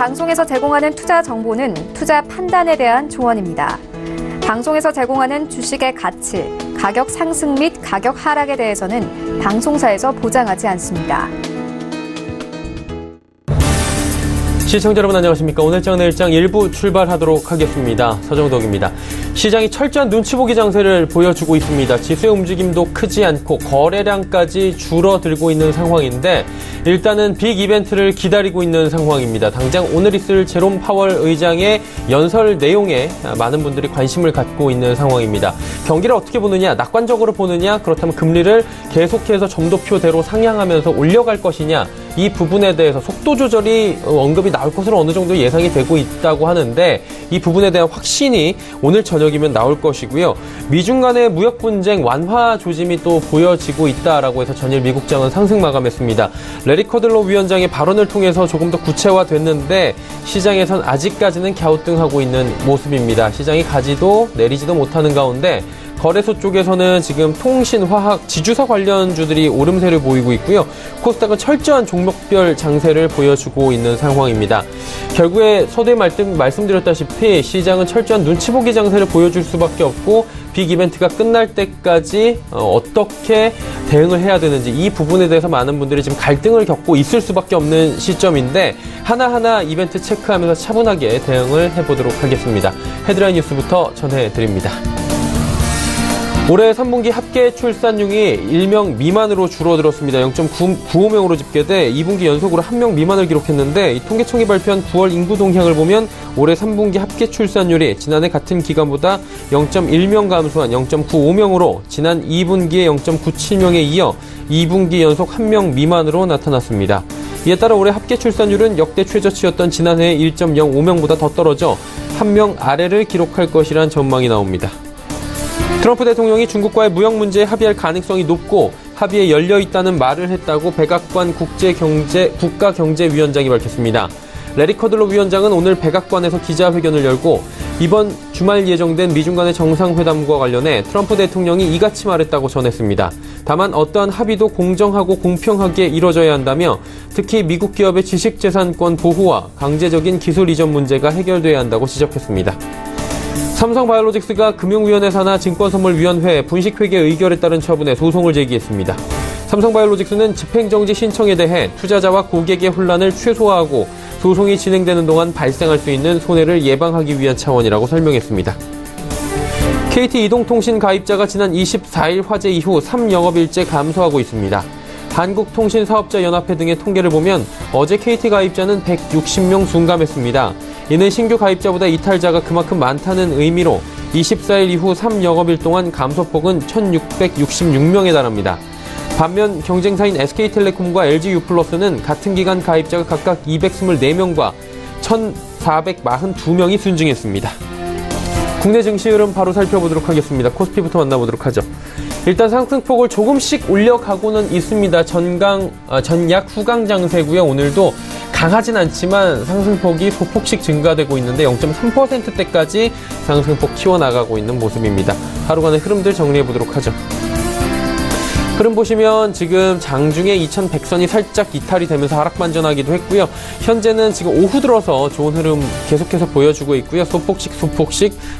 방송에서 제공하는 투자 정보는 투자 판단에 대한 조언입니다. 방송에서 제공하는 주식의 가치, 가격 상승 및 가격 하락에 대해서는 방송사에서 보장하지 않습니다. 시청자 여러분 안녕하십니까. 오늘장 내일장 1부 출발하도록 하겠습니다. 서정덕입니다. 시장이 철저한 눈치보기 장세를 보여주고 있습니다. 지수의 움직임도 크지 않고 거래량까지 줄어들고 있는 상황인데 일단은 빅 이벤트를 기다리고 있는 상황입니다. 당장 오늘 있을 제롬 파월 의장의 연설 내용에 많은 분들이 관심을 갖고 있는 상황입니다. 경기를 어떻게 보느냐, 낙관적으로 보느냐, 그렇다면 금리를 계속해서 점도표대로 상향하면서 올려갈 것이냐, 이 부분에 대해서 속도 조절이 언급이 나올 것으로 어느 정도 예상이 되고 있다고 하는데 이 부분에 대한 확신이 오늘 저녁이면 나올 것이고요. 미중 간의 무역 분쟁 완화 조짐이 또 보여지고 있다라고 해서 전일 미국장은 상승 마감했습니다. 레리 커들로 위원장의 발언을 통해서 조금 더 구체화됐는데 시장에선 아직까지는 갸우뚱하고 있는 모습입니다. 시장이 가지도 내리지도 못하는 가운데 거래소 쪽에서는 지금 통신, 화학, 지주사 관련주들이 오름세를 보이고 있고요. 코스닥은 철저한 종목별 장세를 보여주고 있는 상황입니다. 결국에 서두에 말씀드렸다시피 시장은 철저한 눈치보기 장세를 보여줄 수밖에 없고 빅 이벤트가 끝날 때까지 어떻게 대응을 해야 되는지 이 부분에 대해서 많은 분들이 지금 갈등을 겪고 있을 수밖에 없는 시점인데 하나하나 이벤트 체크하면서 차분하게 대응을 해보도록 하겠습니다. 헤드라인 뉴스부터 전해드립니다. 올해 3분기 합계 출산율이 1명 미만으로 줄어들었습니다. 0.95명으로 집계돼 2분기 연속으로 1명 미만을 기록했는데 이 통계청이 발표한 9월 인구 동향을 보면 올해 3분기 합계 출산율이 지난해 같은 기간보다 0.1명 감소한 0.95명으로 지난 2분기에 0.97명에 이어 2분기 연속 1명 미만으로 나타났습니다. 이에 따라 올해 합계 출산율은 역대 최저치였던 지난해의 1.05명보다 더 떨어져 1명 아래를 기록할 것이란 전망이 나옵니다. 트럼프 대통령이 중국과의 무역 문제에 합의할 가능성이 높고 합의에 열려있다는 말을 했다고 백악관 국가경제위원장이 밝혔습니다. 레리 커들로 위원장은 오늘 백악관에서 기자회견을 열고 이번 주말 예정된 미중 간의 정상회담과 관련해 트럼프 대통령이 이같이 말했다고 전했습니다. 다만 어떠한 합의도 공정하고 공평하게 이뤄져야 한다며 특히 미국 기업의 지식재산권 보호와 강제적인 기술 이전 문제가 해결돼야 한다고 지적했습니다. 삼성바이오로직스가 금융위원회 산하 증권선물위원회 분식회계 의결에 따른 처분에 소송을 제기했습니다. 삼성바이오로직스는 집행정지 신청에 대해 투자자와 고객의 혼란을 최소화하고 소송이 진행되는 동안 발생할 수 있는 손해를 예방하기 위한 차원이라고 설명했습니다. KT 이동통신 가입자가 지난 24일 화재 이후 3영업일째 감소하고 있습니다. 한국통신사업자연합회 등의 통계를 보면 어제 KT 가입자는 160명 둔감했습니다. 이는 신규 가입자보다 이탈자가 그만큼 많다는 의미로 24일 이후 3영업일 동안 감소폭은 1,666명에 달합니다. 반면 경쟁사인 SK텔레콤과 LG유플러스는 같은 기간 가입자가 각각 224명과 1,442명이 순증했습니다. 국내 증시 흐름 바로 살펴보도록 하겠습니다. 코스피부터 만나보도록 하죠. 일단 상승폭을 조금씩 올려가고는 있습니다. 전약 후강 장세고요. 오늘도 강하진 않지만 상승폭이 소폭씩 증가되고 있는데 0.3%대까지 상승폭 키워나가고 있는 모습입니다. 하루간의 흐름들 정리해보도록 하죠. 흐름 보시면 지금 장중에 2100선이 살짝 이탈이 되면서 하락 반전하기도 했고요. 현재는 지금 오후 들어서 좋은 흐름 계속해서 보여주고 있고요. 소폭씩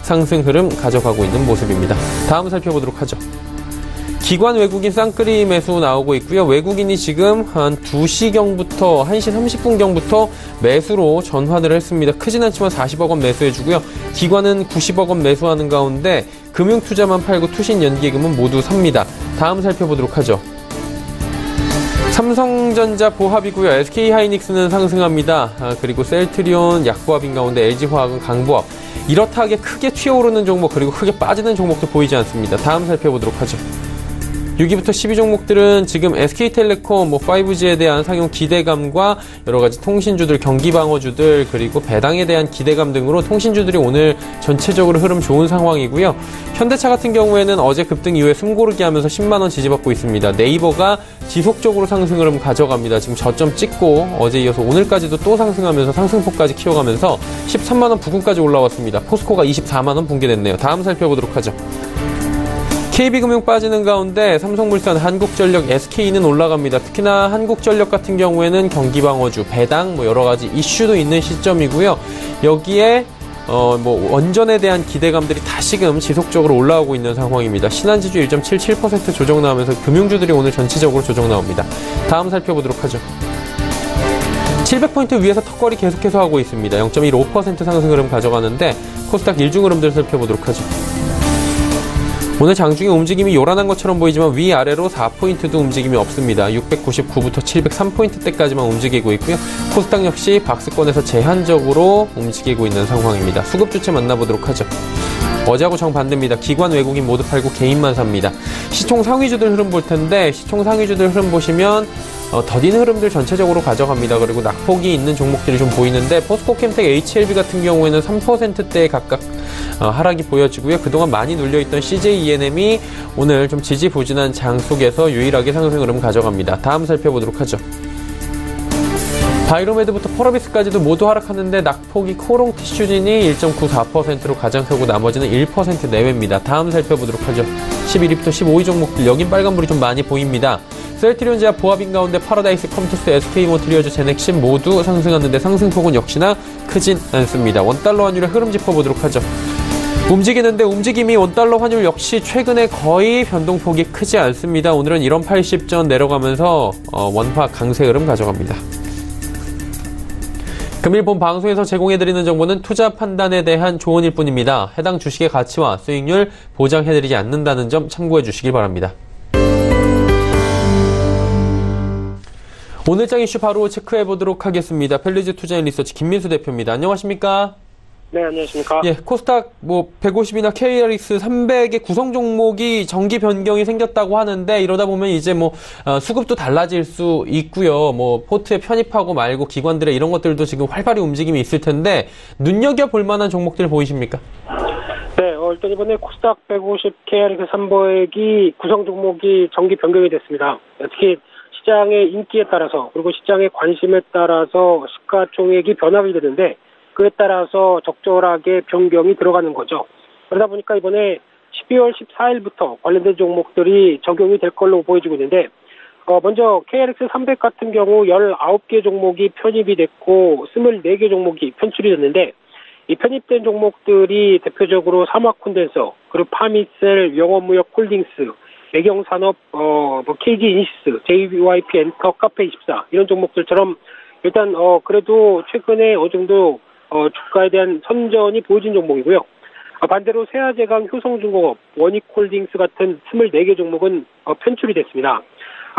상승 흐름 가져가고 있는 모습입니다. 다음 살펴보도록 하죠. 기관 외국인 쌍끌이 매수 나오고 있고요. 외국인이 지금 한 2시경부터 1시 30분경부터 매수로 전환을 했습니다. 크진 않지만 40억 원 매수해주고요. 기관은 90억 원 매수하는 가운데 금융투자만 팔고 투신 연기금은 모두 삽니다. 다음 살펴보도록 하죠. 삼성전자 보합이고요. SK하이닉스는 상승합니다. 그리고 셀트리온 약보합인 가운데 LG화학은 강보합. 이렇다 하게 크게 튀어오르는 종목 그리고 크게 빠지는 종목도 보이지 않습니다. 다음 살펴보도록 하죠. 6위부터 10위 종목들은 지금 SK텔레콤, 5G에 대한 상용 기대감과 여러 가지 통신주들, 경기방어주들, 그리고 배당에 대한 기대감 등으로 통신주들이 오늘 전체적으로 흐름 좋은 상황이고요. 현대차 같은 경우에는 어제 급등 이후에 숨고르기 하면서 10만원 지지받고 있습니다. 네이버가 지속적으로 상승 흐름 가져갑니다. 지금 저점 찍고 어제 이어서 오늘까지도 또 상승하면서 상승폭까지 키워가면서 13만원 부근까지 올라왔습니다. 포스코가 24만원 붕괴됐네요. 다음 살펴보도록 하죠. KB금융 빠지는 가운데 삼성물산, 한국전력, SK는 올라갑니다. 특히나 한국전력 같은 경우에는 경기방어주, 배당, 여러 가지 이슈도 있는 시점이고요. 여기에 원전에 대한 기대감들이 다시금 지속적으로 올라오고 있는 상황입니다. 신한지주 1.77% 조정 나오면서 금융주들이 오늘 전체적으로 조정 나옵니다. 다음 살펴보도록 하죠. 700포인트 위에서 턱걸이 계속해서 하고 있습니다. 0.15% 상승 흐름 가져가는데 코스닥 일중 흐름들 살펴보도록 하죠. 오늘 장중에 움직임이 요란한 것처럼 보이지만 위아래로 4포인트도 움직임이 없습니다. 699부터 703포인트대까지만 움직이고 있고요. 코스닥 역시 박스권에서 제한적으로 움직이고 있는 상황입니다. 수급 주체 만나보도록 하죠. 어제하고 정반대입니다. 기관 외국인 모두 팔고 개인만 삽니다. 시총 상위주들 흐름 볼 텐데 시총 상위주들 흐름 보시면 더딘 흐름들 전체적으로 가져갑니다. 그리고 낙폭이 있는 종목들이 좀 보이는데 포스코캠텍, HLB 같은 경우에는 3%대에 각각 하락이 보여지고요. 그동안 많이 눌려있던 CJ-ENM이 오늘 좀 지지부진한 장 속에서 유일하게 상승 흐름 가져갑니다. 다음 살펴보도록 하죠. 바이로메드부터 펄어비스까지도 모두 하락하는데 낙폭이 코롱 티슈진이 1.94%로 가장 크고 나머지는 1% 내외입니다. 다음 살펴보도록 하죠. 11위부터 15위 종목들 여긴 빨간불이 좀 많이 보입니다. 셀트리온제와 보합인 가운데 파라다이스, 컴투스, SK모트리어즈, 제넥신 모두 상승하는데 상승폭은 역시나 크진 않습니다. 원달러 환율의 흐름 짚어보도록 하죠. 움직이는데 움직임이 원달러 환율 역시 최근에 거의 변동폭이 크지 않습니다. 오늘은 1원80전 내려가면서 원화 강세 흐름 가져갑니다. 금일 본 방송에서 제공해드리는 정보는 투자 판단에 대한 조언일 뿐입니다. 해당 주식의 가치와 수익률 보장해드리지 않는다는 점 참고해 주시길 바랍니다. 오늘장 이슈 바로 체크해 보도록 하겠습니다. 펠리즈 투자인 리서치 김민수 대표입니다. 안녕하십니까? 네, 안녕하십니까? 예, 코스닥 150이나 KRX 300의 구성 종목이 정기 변경이 생겼다고 하는데 이러다 보면 이제 수급도 달라질 수 있고요. 포트에 편입하고 말고 기관들의 이런 것들도 지금 활발히 움직임이 있을 텐데 눈여겨볼 만한 종목들 보이십니까? 네, 일단 이번에 코스닥 150 KRX 300이 구성 종목이 정기 변경이 됐습니다. 특히 시장의 인기에 따라서 그리고 시장의 관심에 따라서 시가총액이 변화가 되는데 그에 따라서 적절하게 변경이 들어가는 거죠. 그러다 보니까 이번에 12월 14일부터 관련된 종목들이 적용이 될 걸로 보여지고 있는데 먼저 KRX 300 같은 경우 19개 종목이 편입이 됐고 24개 종목이 편출이 됐는데 이 편입된 종목들이 대표적으로 삼화콘덴서, 그리고 파미셀, 영업무역 홀딩스, 매경산업, KG 이니시스, JYP 엔터, 카페24 이런 종목들처럼 일단 그래도 최근에 어느 정도 주가에 대한 선전이 보여진 종목이고요. 반대로 세아제강, 효성중공업, 원익홀딩스 같은 24개 종목은 편출이 됐습니다.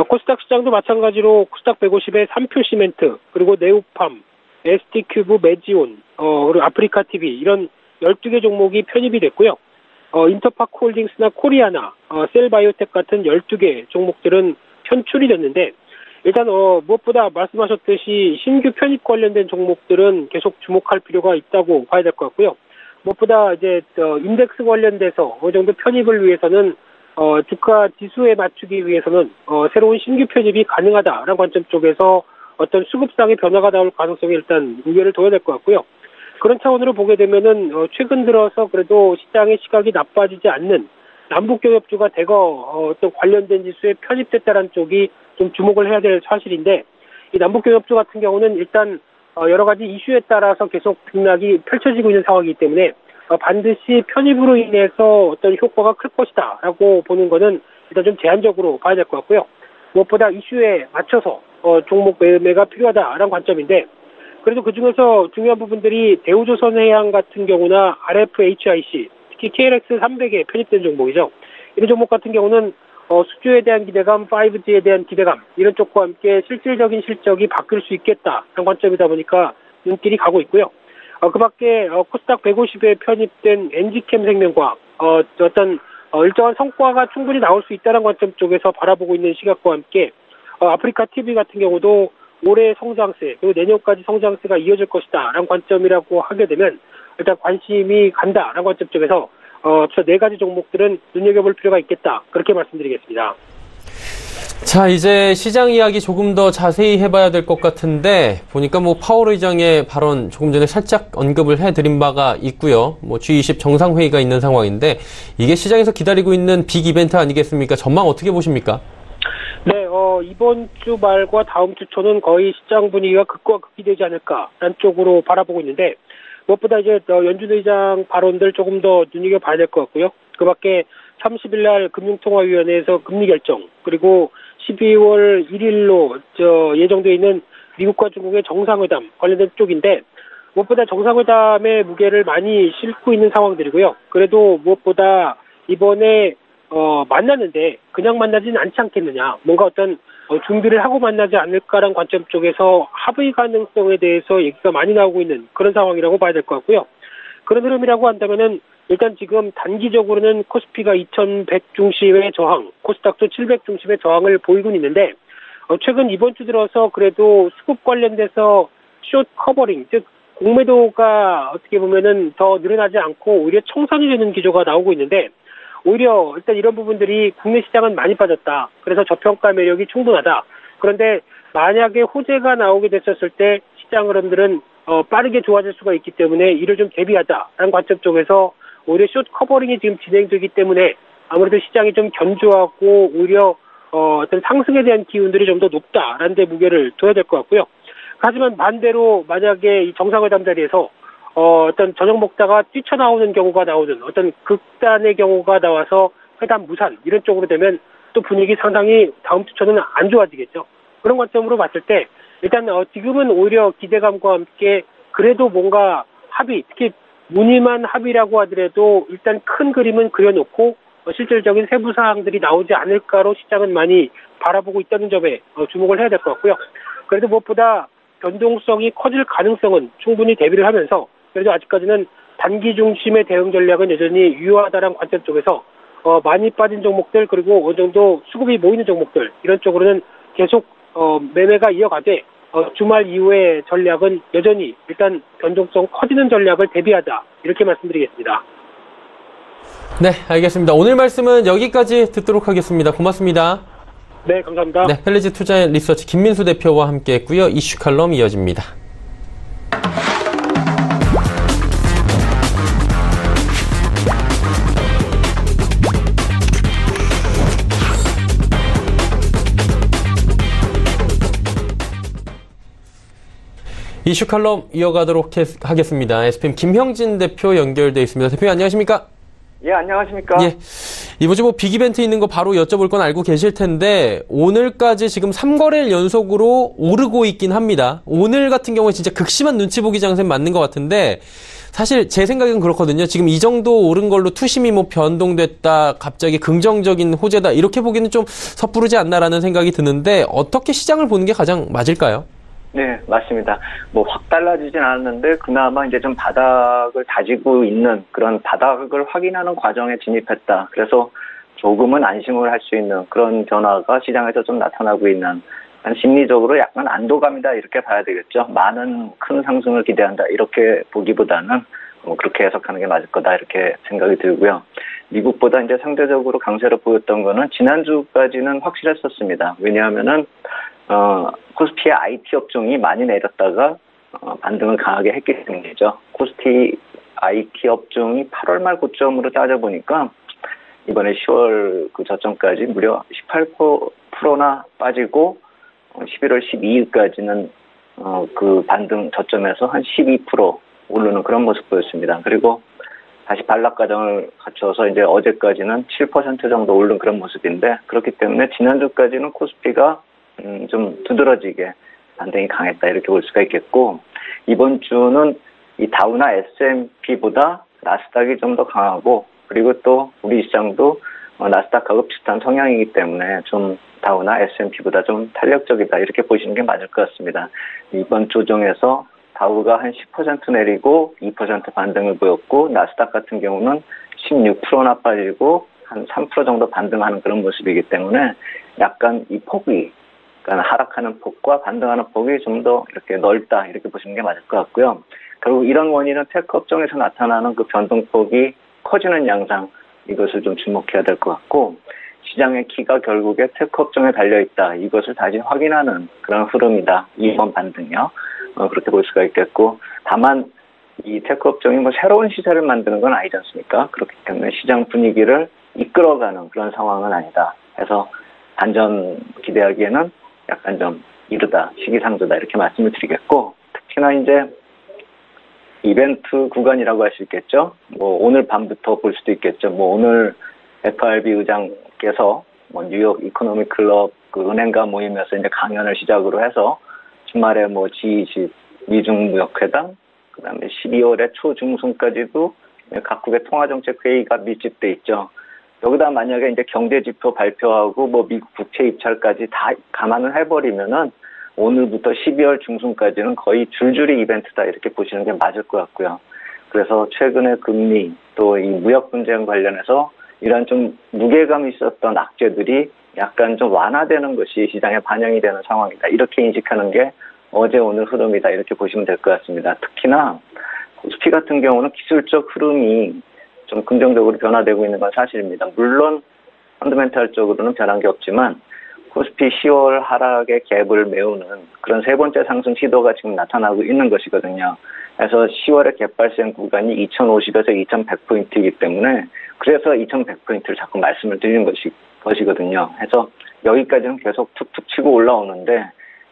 코스닥 시장도 마찬가지로 코스닥 150의 삼표시멘트, 그리고 네오팜, ST큐브, 메지온, 그리고 아프리카TV 이런 12개 종목이 편입이 됐고요. 인터파크홀딩스나 코리아나, 셀바이오텍 같은 12개 종목들은 편출이 됐는데 일단 무엇보다 말씀하셨듯이 신규 편입 관련된 종목들은 계속 주목할 필요가 있다고 봐야 될 것 같고요. 무엇보다 이제 인덱스 관련돼서 어느 정도 편입을 위해서는 주가 지수에 맞추기 위해서는 새로운 신규 편입이 가능하다라는 관점 쪽에서 어떤 수급상의 변화가 나올 가능성이 일단 우려를 둬야 될 것 같고요. 그런 차원으로 보게 되면은 최근 들어서 그래도 시장의 시각이 나빠지지 않는 남북경협주가 대거 어떤 관련된 지수에 편입됐다는 쪽이 좀 주목을 해야 될 사실인데 이 남북경협주 같은 경우는 일단 여러 가지 이슈에 따라서 계속 등락이 펼쳐지고 있는 상황이기 때문에 반드시 편입으로 인해서 어떤 효과가 클 것이다라고 보는 거는 일단 좀 제한적으로 봐야 될 것 같고요. 무엇보다 이슈에 맞춰서 종목 매매가 필요하다라는 관점인데 그래도 그중에서 중요한 부분들이 대우조선해양 같은 경우나 RFHIC, 특히 KRX 300에 편입된 종목이죠. 이런 종목 같은 경우는 수주에 대한 기대감, 5G에 대한 기대감 이런 쪽과 함께 실질적인 실적이 바뀔 수 있겠다라는 관점이다 보니까 눈길이 가고 있고요. 그 밖에 코스닥 150에 편입된 엔지캠 생명과 어떤 일정한 성과가 충분히 나올 수 있다는 관점 쪽에서 바라보고 있는 시각과 함께 아프리카TV 같은 경우도 올해 성장세 그리고 내년까지 성장세가 이어질 것이다 라는 관점이라고 하게 되면 일단 관심이 간다 라는 관점 쪽에서 네 가지 종목들은 눈여겨볼 필요가 있겠다 그렇게 말씀드리겠습니다. 자, 이제 시장 이야기 조금 더 자세히 해봐야 될 것 같은데, 보니까 파월 의장의 발언 조금 전에 살짝 언급을 해드린 바가 있고요. G20 정상회의가 있는 상황인데, 이게 시장에서 기다리고 있는 빅 이벤트 아니겠습니까? 전망 어떻게 보십니까? 네, 이번 주 말과 다음 주 초는 거의 시장 분위기가 극과 극이 되지 않을까라는 쪽으로 바라보고 있는데, 무엇보다 이제 연준 의장 발언들 조금 더 눈여겨봐야 될 것 같고요. 그 밖에 30일 날 금융통화위원회에서 금리 결정, 그리고 12월 1일로 예정되어 있는 미국과 중국의 정상회담 관련된 쪽인데, 무엇보다 정상회담의 무게를 많이 싣고 있는 상황들이고요. 그래도 무엇보다 이번에 만났는데 그냥 만나지는 않지 않겠느냐, 뭔가 어떤 준비를 하고 만나지 않을까라는 관점 쪽에서 합의 가능성에 대해서 얘기가 많이 나오고 있는 그런 상황이라고 봐야 될 것 같고요. 그런 흐름이라고 한다면은 일단 지금 단기적으로는 코스피가 2100 중심의 저항, 코스닥도 700 중심의 저항을 보이고 있는데, 최근 이번 주 들어서 그래도 수급 관련돼서 숏 커버링, 즉 공매도가 어떻게 보면은 더 늘어나지 않고 오히려 청산이 되는 기조가 나오고 있는데, 오히려 일단 이런 부분들이 국내 시장은 많이 빠졌다. 그래서 저평가 매력이 충분하다. 그런데 만약에 호재가 나오게 됐었을 때 시장 흐름들은 빠르게 좋아질 수가 있기 때문에 이를 좀 대비하자라는 관점 쪽에서 오히려 숏 커버링이 지금 진행되기 때문에 아무래도 시장이 좀 견조하고 오히려 어떤 상승에 대한 기운들이 좀 더 높다라는 데 무게를 둬야 될 것 같고요. 하지만 반대로 만약에 이 정상회담 자리에서 어떤 저녁 먹다가 뛰쳐나오는 경우가 나오는 어떤 극단의 경우가 나와서 회담 무산 이런 쪽으로 되면 또 분위기 상당히 다음 주 초는 안 좋아지겠죠. 그런 관점으로 봤을 때 일단 지금은 오히려 기대감과 함께 그래도 뭔가 합의, 특히 무늬만 합의라고 하더라도 일단 큰 그림은 그려놓고 실질적인 세부 사항들이 나오지 않을까로 시장은 많이 바라보고 있다는 점에 주목을 해야 될 것 같고요. 그래도 무엇보다 변동성이 커질 가능성은 충분히 대비를 하면서 그래도 아직까지는 단기 중심의 대응 전략은 여전히 유효하다는 관점 쪽에서 많이 빠진 종목들 그리고 어느 정도 수급이 모이는 종목들 이런 쪽으로는 계속 매매가 이어가되 주말 이후의 전략은 여전히 일단 변동성 커지는 전략을 대비하자 이렇게 말씀드리겠습니다. 네, 알겠습니다. 오늘 말씀은 여기까지 듣도록 하겠습니다. 고맙습니다. 네, 감사합니다. 네, 펠리지 투자 리서치 김민수 대표와 함께했고요. 이슈 칼럼 이어집니다. 이슈 칼럼 이어가도록 하겠습니다. SPM 김형진 대표 연결돼 있습니다. 대표님 안녕하십니까? 예, 안녕하십니까? 예. 이번 주 빅이벤트 있는 거 바로 여쭤볼 건 알고 계실 텐데, 오늘까지 지금 3거래일 연속으로 오르고 있긴 합니다. 오늘 같은 경우에 진짜 극심한 눈치 보기 장세 맞는 것 같은데, 사실 제 생각은 그렇거든요. 지금 이 정도 오른 걸로 투심이 변동됐다, 갑자기 긍정적인 호재다, 이렇게 보기는 좀 섣부르지 않나라는 생각이 드는데, 어떻게 시장을 보는 게 가장 맞을까요? 네, 맞습니다. 확 달라지진 않았는데 그나마 이제 좀 바닥을 다지고 있는 그런 바닥을 확인하는 과정에 진입했다. 그래서 조금은 안심을 할 수 있는 그런 변화가 시장에서 좀 나타나고 있는 심리적으로 약간 안도감이다 이렇게 봐야 되겠죠. 많은 큰 상승을 기대한다 이렇게 보기보다는 그렇게 해석하는 게 맞을 거다 이렇게 생각이 들고요. 미국보다 이제 상대적으로 강세로 보였던 거는 지난주까지는 확실했었습니다. 왜냐하면은 코스피의 IT 업종이 많이 내렸다가 반등을 강하게 했기 때문이죠. 코스피 IT 업종이 8월 말 고점으로 따져보니까 이번에 10월 그 저점까지 무려 18%나 빠지고 11월 12일까지는 그 반등 저점에서 한 12% 오르는 그런 모습 보였습니다. 그리고 다시 반락 과정을 갖춰서 이제 어제까지는 7% 정도 오른 그런 모습인데 그렇기 때문에 지난주까지는 코스피가 좀 두드러지게 반등이 강했다 이렇게 볼 수가 있겠고 이번 주는 이 다우나 S&P보다 나스닥이 좀 더 강하고 그리고 또 우리 시장도 나스닥하고 비슷한 성향이기 때문에 좀 다우나 S&P보다 좀 탄력적이다 이렇게 보시는 게 맞을 것 같습니다. 이번 조정에서 다우가 한 10% 내리고 2% 반등을 보였고 나스닥 같은 경우는 16%나 빠지고 한 3% 정도 반등하는 그런 모습이기 때문에 약간 이 폭이 그러니까 하락하는 폭과 반등하는 폭이 좀 더 이렇게 넓다 이렇게 보시는 게 맞을 것 같고요. 결국 이런 원인은 테크 업종에서 나타나는 그 변동폭이 커지는 양상 이것을 좀 주목해야 될 것 같고 시장의 키가 결국에 테크 업종에 달려있다. 이것을 다시 확인하는 그런 흐름이다. 이번 반등이요. 그렇게 볼 수가 있겠고, 다만 이 테크 업종이 뭐 새로운 시세를 만드는 건 아니지 않습니까? 그렇기 때문에 시장 분위기를 이끌어가는 그런 상황은 아니다. 해서 반전 기대하기에는 약간 좀 이르다, 시기상조다 이렇게 말씀을 드리겠고, 특히나 이제 이벤트 구간이라고 할 수 있겠죠. 뭐 오늘 밤부터 볼 수도 있겠죠. 뭐 오늘 FRB 의장께서 뭐 뉴욕 이코노미 클럽 그 은행가 모임에서 이제 강연을 시작으로 해서 주말에 뭐 G20 미중 무역회담, 그다음에 12월에 초중순까지도 각국의 통화정책 회의가 밀집돼 있죠. 여기다 만약에 이제 경제지표 발표하고 뭐 미국 국채 입찰까지 다 감안을 해버리면은 오늘부터 12월 중순까지는 거의 줄줄이 이벤트다 이렇게 보시는 게 맞을 것 같고요. 그래서 최근에 금리 또 이 무역 분쟁 관련해서 이런 좀 무게감이 있었던 악재들이 약간 좀 완화되는 것이 시장에 반영이 되는 상황이다. 이렇게 인식하는 게 어제 오늘 흐름이다. 이렇게 보시면 될 것 같습니다. 특히나 코스피 같은 경우는 기술적 흐름이 좀 긍정적으로 변화되고 있는 건 사실입니다. 물론 펀더멘탈적으로는 변한 게 없지만 코스피 10월 하락의 갭을 메우는 그런 세 번째 상승 시도가 지금 나타나고 있는 것이거든요. 그래서 10월의 갭 발생 구간이 2050에서 2100포인트이기 때문에 그래서 2100포인트를 자꾸 말씀을 드리는 것이거든요. 그래서 여기까지는 계속 툭툭 치고 올라오는데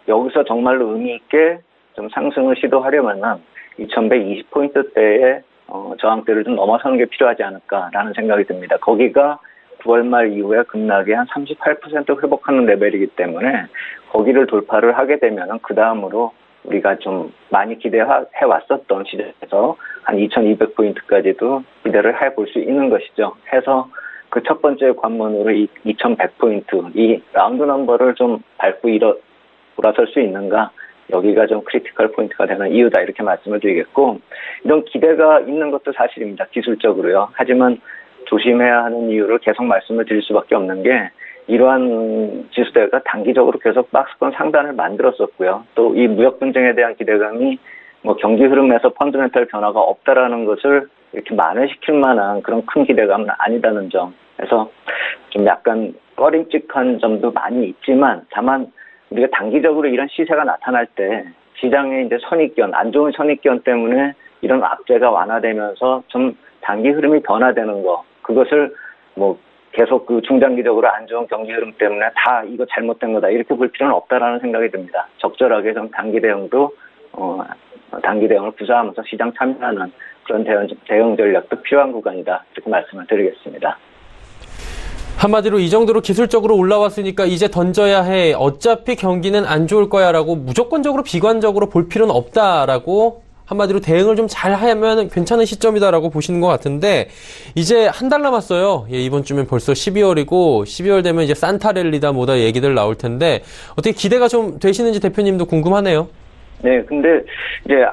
여기서 정말로 의미 있게 좀 상승을 시도하려면은 2120포인트대의 저항대를 좀 넘어서는 게 필요하지 않을까라는 생각이 듭니다. 거기가 9월 말 이후에 급락이 한 38% 회복하는 레벨이기 때문에 거기를 돌파를 하게 되면은 그 다음으로 우리가 좀 많이 기대해 왔었던 시장에서 한 2200포인트까지도 기대를 해볼 수 있는 것이죠. 해서 그 첫 번째 관문으로 이 2100포인트, 이 라운드 넘버를 좀 밟고 돌아설 수 있는가, 여기가 좀 크리티컬 포인트가 되는 이유다 이렇게 말씀을 드리겠고, 이런 기대가 있는 것도 사실입니다. 기술적으로요. 하지만 조심해야 하는 이유를 계속 말씀을 드릴 수밖에 없는 게 이러한 지수대가 단기적으로 계속 박스권 상단을 만들었었고요. 또 이 무역 분쟁에 대한 기대감이 뭐 경기 흐름에서 펀더멘탈 변화가 없다라는 것을 이렇게 만회시킬 만한 그런 큰 기대감은 아니다는 점. 그래서 좀 약간 꺼림칙한 점도 많이 있지만 다만 우리가 단기적으로 이런 시세가 나타날 때 시장에 이제 선입견, 안 좋은 선입견 때문에 이런 악재가 완화되면서 좀 단기 흐름이 변화되는 거, 그것을 뭐 계속 그 중장기적으로 안 좋은 경기 흐름 때문에 다 이거 잘못된 거다 이렇게 볼 필요는 없다라는 생각이 듭니다. 적절하게 좀 단기 대응도 단기 대응을 구사하면서 시장 참여하는 그런 대응 전략도 필요한 구간이다 이렇게 말씀을 드리겠습니다. 한마디로 이 정도로 기술적으로 올라왔으니까 이제 던져야 해. 어차피 경기는 안 좋을 거야라고 무조건적으로 비관적으로 볼 필요는 없다라고 한마디로 대응을 좀 잘 하면 괜찮은 시점이다라고 보시는 것 같은데 이제 한 달 남았어요. 예, 이번 주면 벌써 12월이고 12월 되면 이제 산타랠리다 뭐다 얘기들 나올 텐데 어떻게 기대가 좀 되시는지 대표님도 궁금하네요. 네, 근데 이제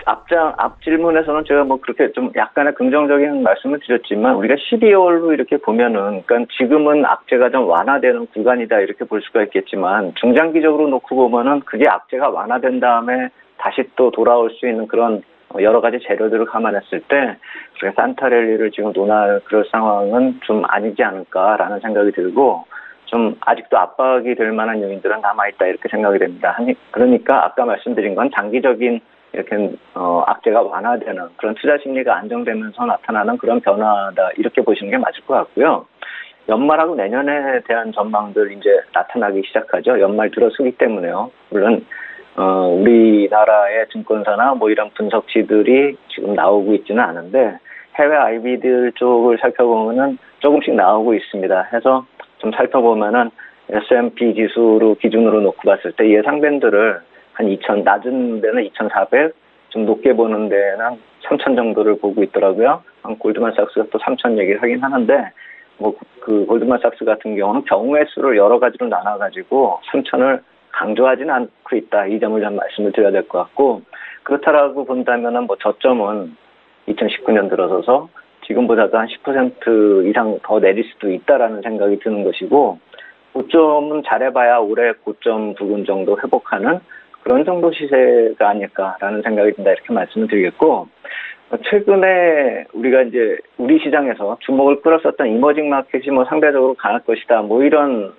앞 질문에서는 제가 뭐 그렇게 좀 약간의 긍정적인 말씀을 드렸지만 우리가 12월로 이렇게 보면은 그러니까 지금은 악재가 좀 완화되는 구간이다 이렇게 볼 수가 있겠지만 중장기적으로 놓고 보면은 그게 악재가 완화된 다음에 다시 또 돌아올 수 있는 그런 여러 가지 재료들을 감안했을 때 산타랠리를 지금 논할 그럴 상황은 좀 아니지 않을까라는 생각이 들고 좀 아직도 압박이 될 만한 요인들은 남아있다 이렇게 생각이 됩니다. 그러니까 아까 말씀드린 건 장기적인 이렇게 악재가 완화되는 그런 투자 심리가 안정되면서 나타나는 그런 변화다 이렇게 보시는 게 맞을 것 같고요. 연말하고 내년에 대한 전망들 이제 나타나기 시작하죠. 연말 들어서기 때문에요. 물론 우리나라의 증권사나 뭐 이런 분석치들이 지금 나오고 있지는 않은데 해외 IB들 쪽을 살펴보면은 조금씩 나오고 있습니다. 해서 좀 살펴보면은 S&P 지수로 기준으로 놓고 봤을 때 예상 밴드를 한 2,000, 낮은 데는 2,400, 좀 높게 보는 데는 3,000 정도를 보고 있더라고요. 골드만삭스가 또 3,000 얘기를 하긴 하는데, 뭐, 그 골드만삭스 같은 경우는 경우의 수를 여러 가지로 나눠가지고 3,000을 강조하지는 않고 있다. 이 점을 좀 말씀을 드려야 될 것 같고, 그렇다라고 본다면은 뭐 저점은 2019년 들어서서 지금보다도 한 10% 이상 더 내릴 수도 있다라는 생각이 드는 것이고, 고점은 잘해봐야 올해 고점 부근 정도 회복하는 그런 정도 시세가 아닐까라는 생각이 든다 이렇게 말씀을 드리겠고 최근에 우리가 이제 우리 시장에서 주목을 끌었었던 이머징 마켓이 뭐 상대적으로 강할 것이다. 뭐 이런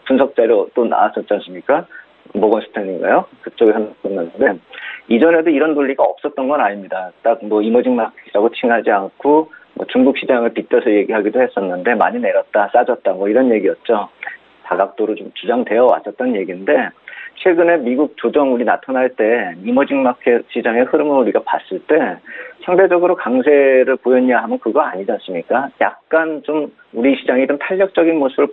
분석 자료 또 나왔었지 않습니까? 모건스탠인가요? 그쪽에서 나왔는데 이전에도 이런 논리가 없었던 건 아닙니다. 딱 뭐 이머징 마켓이라고 칭하지 않고 뭐 중국 시장을 빗대서 얘기하기도 했었는데 많이 내렸다, 싸졌다 뭐 이런 얘기였죠. 다각도로 좀 주장되어 왔었던 얘기인데 최근에 미국 조정울이 나타날 때 이머징 마켓 시장의 흐름을 우리가 봤을 때 상대적으로 강세를 보였냐 하면 그거 아니지 않습니까? 약간 좀 우리 시장이 좀 탄력적인 모습을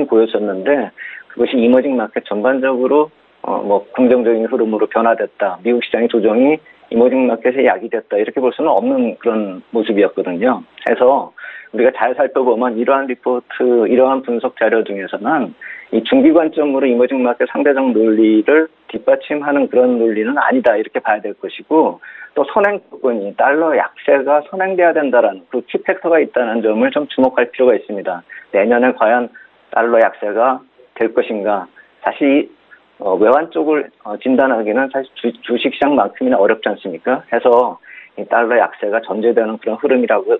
보였었는데 그것이 이머징 마켓 전반적으로 뭐 긍정적인 흐름으로 변화됐다. 미국 시장의 조정이 이머징 마켓에 약이 됐다. 이렇게 볼 수는 없는 그런 모습이었거든요. 그래서 우리가 잘 살펴보면 이러한 리포트, 이러한 분석 자료 중에서는 이 중기 관점으로 이머징 마켓 상대적 논리를 뒷받침하는 그런 논리는 아니다. 이렇게 봐야 될 것이고 또 선행 조건이 달러 약세가 선행돼야 된다라는 그 키팩터가 있다는 점을 좀 주목할 필요가 있습니다. 내년에 과연 달러 약세가 될 것인가. 사실 외환 쪽을 진단하기는 사실 주식시장만큼이나 어렵지 않습니까? 해서 이 달러 약세가 전제되는 그런 흐름이라고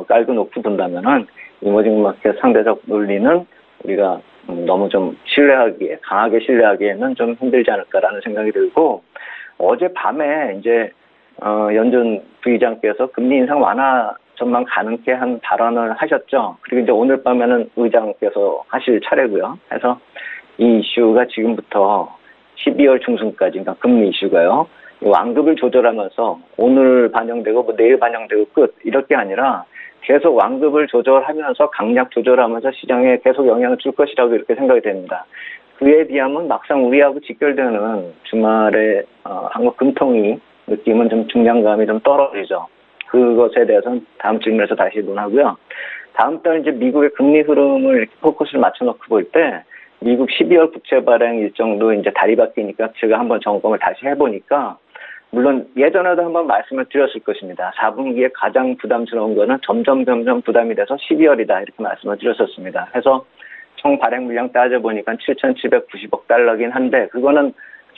깔고 놓고 본다면은 이머징 마켓 상대적 논리는 우리가 너무 좀 강하게 신뢰하기에는 좀 힘들지 않을까라는 생각이 들고 어젯밤에 이제 연준 부의장께서 금리 인상 완화 전망 가능케 한 발언을 하셨죠. 그리고 이제 오늘 밤에는 의장께서 하실 차례고요. 그래서 이 이슈가 지금부터 12월 중순까지, 그러니까 금리 이슈가요. 완급을 조절하면서 오늘 반영되고 뭐 내일 반영되고 끝 이렇게 아니라 계속 완급을 조절하면서 강약 조절하면서 시장에 계속 영향을 줄 것이라고 이렇게 생각이 됩니다. 그에 비하면 막상 우리하고 직결되는 주말에 한국 금통위 느낌은 좀 중량감이 좀 떨어지죠. 그것에 대해서는 다음 질문에서 다시 논하고요. 다음 달 이제 미국의 금리 흐름을 이렇게 포커스를 맞춰놓고 볼 때 미국 12월 국채 발행 일정도 이제 달이 바뀌니까 제가 한번 점검을 다시 해보니까 물론 예전에도 한번 말씀을 드렸을 것입니다. 4분기에 가장 부담스러운 거는 점점 부담이 돼서 12월이다 이렇게 말씀을 드렸었습니다. 그래서 총 발행 물량 따져보니까 7,790억 달러긴 한데 그거는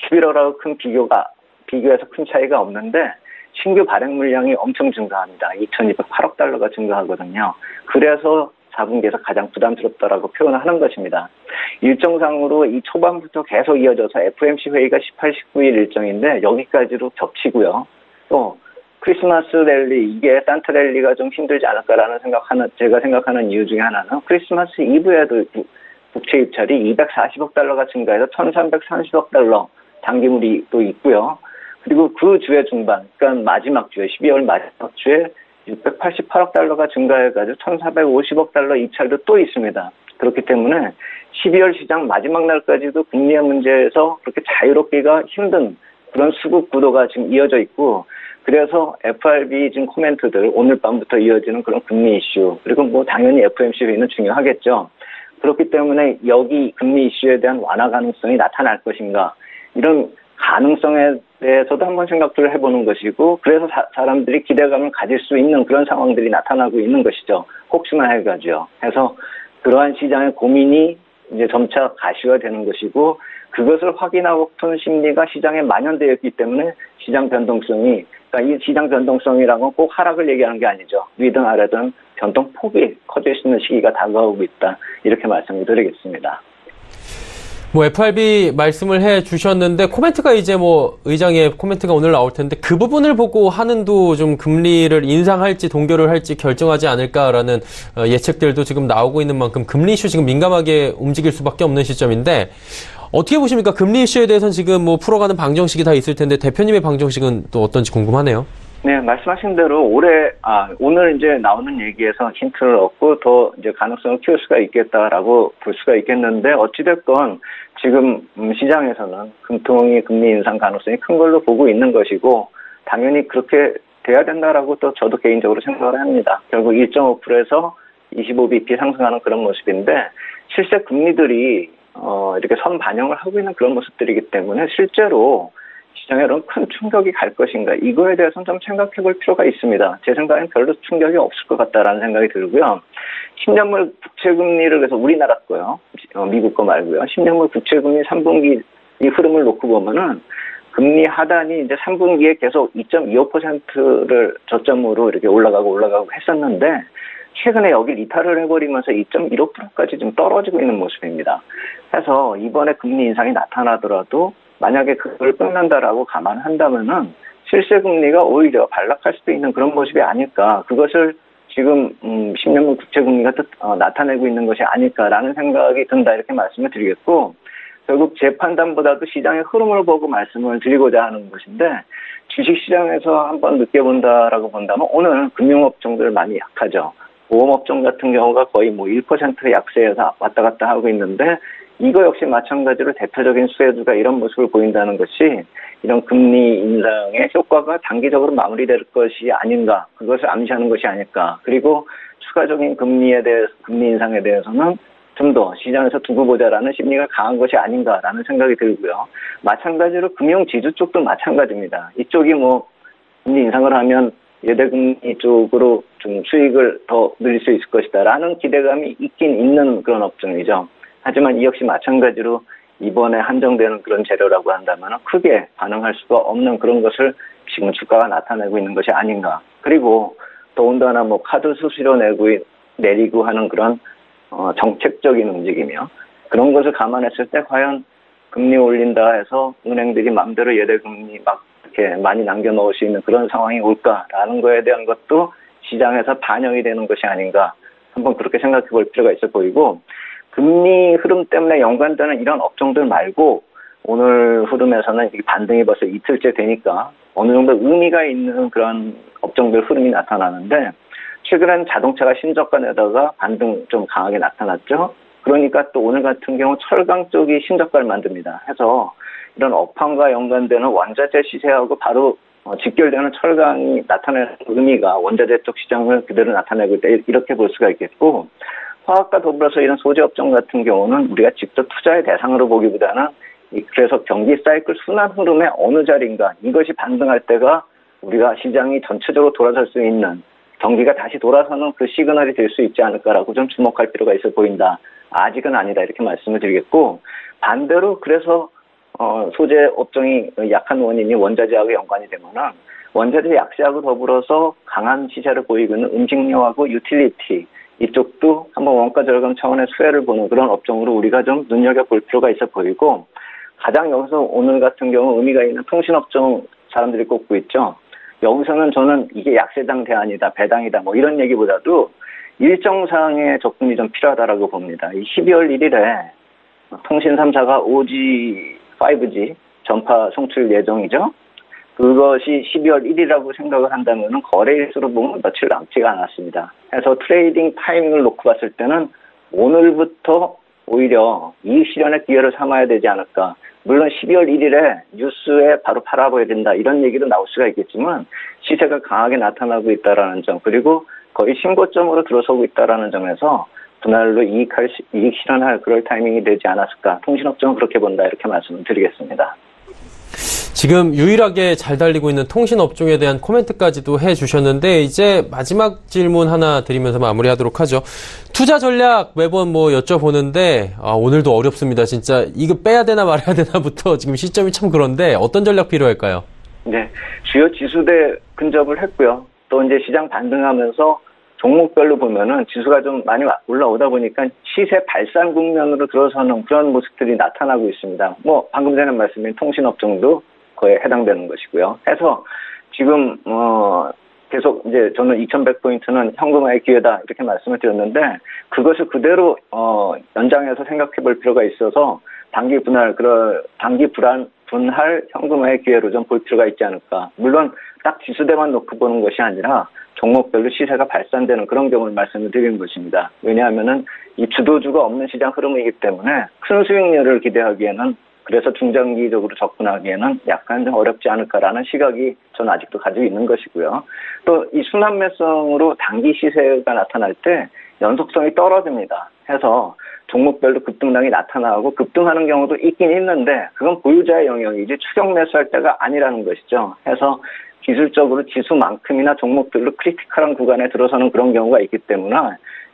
11월하고 비교해서 큰 차이가 없는데 신규 발행 물량이 엄청 증가합니다. 2,208억 달러가 증가하거든요. 그래서 4분기에서 가장 부담스럽다라고 표현을 하는 것입니다. 일정상으로 이 초반부터 계속 이어져서 FOMC 회의가 18, 19일 일정인데 여기까지로 겹치고요. 또 크리스마스 랠리, 이게 산타 랠리가 좀 힘들지 않을까라는 제가 생각하는 이유 중에 하나는 크리스마스 이브에도 국채 입찰이 240억 달러가 증가해서 1,330억 달러 단기물이 또 있고요. 그리고 그 주의 중반, 그러니까 마지막 주에 12월 마지막 주에 688억 달러가 증가해가지고 1,450억 달러 입찰도 또 있습니다. 그렇기 때문에 12월 시장 마지막 날까지도 금리의 문제에서 그렇게 자유롭기가 힘든 그런 수급 구도가 지금 이어져 있고 그래서 FRB 지금 코멘트들 오늘 밤부터 이어지는 그런 금리 이슈 그리고 뭐 당연히 FOMC 회의는 중요하겠죠. 그렇기 때문에 여기 금리 이슈에 대한 완화 가능성이 나타날 것인가 이런 가능성에 대해서도 한번 생각을 해보는 것이고 그래서 사람들이 기대감을 가질 수 있는 그런 상황들이 나타나고 있는 것이죠. 혹시나 해가지고요. 그래서 그러한 시장의 고민이 이제 점차 가시화되는 것이고 그것을 확인하고 싶은 심리가 시장에 만연되어 있기 때문에 시장 변동성이 그러니까 이 시장 변동성이라는 건 꼭 하락을 얘기하는 게 아니죠. 위든 아래든 변동폭이 커질 수 있는 시기가 다가오고 있다. 이렇게 말씀을 드리겠습니다. 뭐 FRB 말씀을 해 주셨는데 코멘트가 이제 뭐 의장의 코멘트가 오늘 나올 텐데 그 부분을 보고 한은도 좀 금리를 인상할지 동결을 할지 결정하지 않을까라는 예측들도 지금 나오고 있는 만큼 금리 이슈 지금 민감하게 움직일 수밖에 없는 시점인데 어떻게 보십니까? 금리 이슈에 대해서는 지금 뭐 풀어가는 방정식이 다 있을 텐데 대표님의 방정식은 또 어떤지 궁금하네요. 네, 말씀하신 대로 오늘 이제 나오는 얘기에서 힌트를 얻고 더 이제 가능성을 키울 수가 있겠다라고 볼 수가 있겠는데 어찌됐건 지금 시장에서는 금통위 금리 인상 가능성이 큰 걸로 보고 있는 것이고 당연히 그렇게 돼야 된다라고 또 저도 개인적으로 생각을 합니다. 결국 1.5%에서 25bp 상승하는 그런 모습인데 실제 금리들이 이렇게 선 반영을 하고 있는 그런 모습들이기 때문에 실제로 시장에 이런 큰 충격이 갈 것인가 이거에 대해서는 좀 생각해 볼 필요가 있습니다. 제 생각엔 별로 충격이 없을 것 같다라는 생각이 들고요. 10년물 국채금리를 그래서 우리나라 거요. 미국 거 말고요. 10년물 국채금리 3분기 이 흐름을 놓고 보면은 금리 하단이 이제 3분기에 계속 2.25%를 저점으로 이렇게 올라가고 했었는데 최근에 여기를 이탈을 해버리면서 2.15%까지 좀 떨어지고 있는 모습입니다. 해서 이번에 금리 인상이 나타나더라도 만약에 그걸 끊는다라고 감안한다면은 실세 금리가 오히려 반락할 수도 있는 그런 모습이 아닐까. 그것을 지금 10년물 국채 금리가 나타내고 있는 것이 아닐까라는 생각이 든다 이렇게 말씀을 드리겠고 결국 제 판단보다도 시장의 흐름을 보고 말씀을 드리고자 하는 것인데 주식시장에서 한번 느껴본다라고 본다면 오늘 금융업종들 많이 약하죠. 보험업종 같은 경우가 거의 1% 약세에서 왔다 갔다 하고 있는데 이거 역시 마찬가지로 대표적인 수혜주가 이런 모습을 보인다는 것이 이런 금리 인상의 효과가 단기적으로 마무리될 것이 아닌가, 그것을 암시하는 것이 아닐까. 그리고 추가적인 금리 인상에 대해서는 좀 더 시장에서 두고 보자라는 심리가 강한 것이 아닌가라는 생각이 들고요. 마찬가지로 금융지주 쪽도 마찬가지입니다. 이쪽이 금리 인상을 하면 예대금리 쪽으로 좀 수익을 더 늘릴 수 있을 것이다라는 기대감이 있긴 있는 그런 업종이죠. 하지만 이 역시 마찬가지로 이번에 한정되는 그런 재료라고 한다면 크게 반응할 수가 없는 그런 것을 지금 주가가 나타내고 있는 것이 아닌가. 그리고 더군다나 카드 수수료 내리고 하는 그런 정책적인 움직임이요. 그런 것을 감안했을 때 과연 금리 올린다 해서 은행들이 마음대로 예대금리 이렇게 많이 남겨놓을 수 있는 그런 상황이 올까라는 거에 대한 것도 시장에서 반영이 되는 것이 아닌가. 한번 그렇게 생각해 볼 필요가 있어 보이고 금리 흐름 때문에 연관되는 이런 업종들 말고 오늘 흐름에서는 반등이 벌써 이틀째 되니까 어느 정도 의미가 있는 그런 업종들 흐름이 나타나는데 최근엔 자동차가 신저가 내다가 반등 좀 강하게 나타났죠. 그러니까 또 오늘 같은 경우 철강 쪽이 신저가를 만듭니다. 해서 이런 업황과 연관되는 원자재 시세하고 바로 직결되는 철강이 나타내는 의미가 원자재 쪽 시장을 그대로 나타내고 있다. 이렇게 볼 수가 있겠고 화학과 더불어서 이런 소재 업종 같은 경우는 우리가 직접 투자의 대상으로 보기보다는 그래서 경기 사이클 순환 흐름의 어느 자리인가 이것이 반등할 때가 우리가 시장이 전체적으로 돌아설 수 있는 경기가 다시 돌아서는 그 시그널이 될 수 있지 않을까라고 좀 주목할 필요가 있어 보인다. 아직은 아니다 이렇게 말씀을 드리겠고 반대로 그래서 소재 업종이 약한 원인이 원자재하고 연관이 되면은 원자재 약세하고 더불어서 강한 시세를 보이고 있는 음식료하고 유틸리티 이쪽도 한번 원가 절감 차원의 수혜를 보는 그런 업종으로 우리가 좀 눈여겨볼 필요가 있어 보이고 가장 여기서 오늘 같은 경우 의미가 있는 통신업종 사람들이 꼽고 있죠. 여기서는 저는 이게 약세장 대안이다, 배당이다 이런 얘기보다도 일정상의 접근이 좀 필요하다라고 봅니다. 이 12월 1일에 통신 3사가 5G, 5G 전파 송출 예정이죠. 그것이 12월 1일이라고 생각을 한다면 거래일수로 보면 며칠 남지가 않았습니다. 해서 트레이딩 타이밍을 놓고 봤을 때는 오늘부터 오히려 이익 실현의 기회를 삼아야 되지 않을까. 물론 12월 1일에 뉴스에 바로 팔아봐야 된다 이런 얘기도 나올 수가 있겠지만 시세가 강하게 나타나고 있다는 점 그리고 거의 신고점으로 들어서고 있다는 점에서 그날로 이익 실현할 그럴 타이밍이 되지 않았을까. 통신업종은 그렇게 본다 이렇게 말씀을 드리겠습니다. 지금 유일하게 잘 달리고 있는 통신업종에 대한 코멘트까지도 해주셨는데 이제 마지막 질문 하나 드리면서 마무리하도록 하죠. 투자 전략 매번 여쭤보는데 오늘도 어렵습니다. 진짜 이거 빼야 되나 말아야 되나부터 지금 시점이 참 그런데 어떤 전략 필요할까요? 네, 주요 지수대 근접을 했고요. 또 이제 시장 반등하면서 종목별로 보면은 지수가 좀 많이 올라오다 보니까 시세 발산 국면으로 들어서는 그런 모습들이 나타나고 있습니다. 방금 전에 말씀드린 통신업종도 거에 해당되는 것이고요. 해서 지금 계속 이제 저는 2,100포인트는 현금화의 기회다 이렇게 말씀을 드렸는데 그것을 그대로 연장해서 생각해 볼 필요가 있어서 단기 분할 현금화의 기회로 좀 볼 필요가 있지 않을까. 물론 딱 지수대만 놓고 보는 것이 아니라 종목별로 시세가 발산되는 그런 경우를 말씀을 드리는 것입니다. 왜냐하면은 이 주도주가 없는 시장 흐름이기 때문에 큰 수익률을 기대하기에는 그래서 중장기적으로 접근하기에는 약간 좀 어렵지 않을까라는 시각이 저는 아직도 가지고 있는 것이고요. 또 이 순환매성으로 단기 시세가 나타날 때 연속성이 떨어집니다. 해서 종목별로 급등량이 나타나고 급등하는 경우도 있긴 있는데 그건 보유자의 영역이지 추격 매수할 때가 아니라는 것이죠. 해서 기술적으로 지수만큼이나 종목들로 크리티컬한 구간에 들어서는 그런 경우가 있기 때문에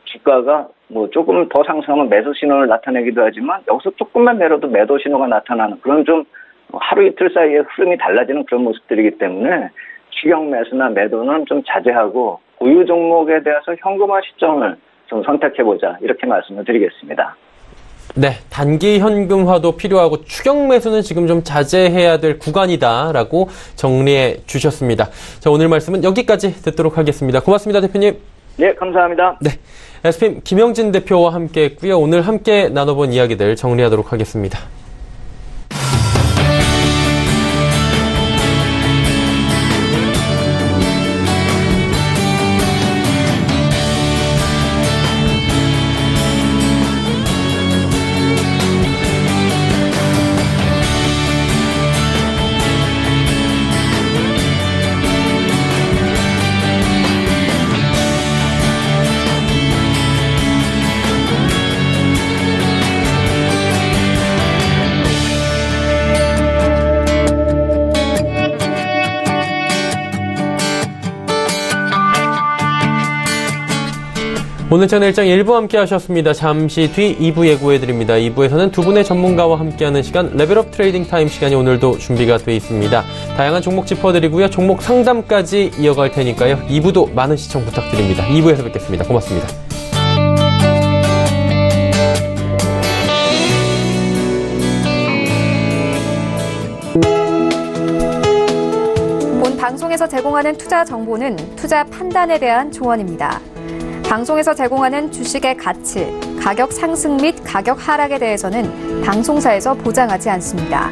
주가가 조금 더 상승하면 매수 신호를 나타내기도 하지만 여기서 조금만 내려도 매도 신호가 나타나는 그런 좀 하루 이틀 사이에 흐름이 달라지는 그런 모습들이기 때문에 추격 매수나 매도는 좀 자제하고 보유 종목에 대해서 현금화 시점을 좀 선택해보자 이렇게 말씀을 드리겠습니다. 네, 단기 현금화도 필요하고 추격 매수는 지금 좀 자제해야 될 구간이다라고 정리해 주셨습니다. 자, 오늘 말씀은 여기까지 듣도록 하겠습니다. 고맙습니다, 대표님. 네, 감사합니다. 네, SPM 김영진 대표와 함께 했고요. 오늘 함께 나눠본 이야기들 정리하도록 하겠습니다. 오늘 채널 일장 1부 함께 하셨습니다. 잠시 뒤 2부 예고해드립니다. 2부에서는 두 분의 전문가와 함께하는 시간 레벨업 트레이딩 타임 시간이 오늘도 준비가 돼 있습니다. 다양한 종목 짚어드리고요. 종목 상담까지 이어갈 테니까요. 2부도 많은 시청 부탁드립니다. 2부에서 뵙겠습니다. 고맙습니다. 본 방송에서 제공하는 투자 정보는 투자 판단에 대한 조언입니다. 방송에서 제공하는 주식의 가치, 가격 상승 및 가격 하락에 대해서는 방송사에서 보장하지 않습니다.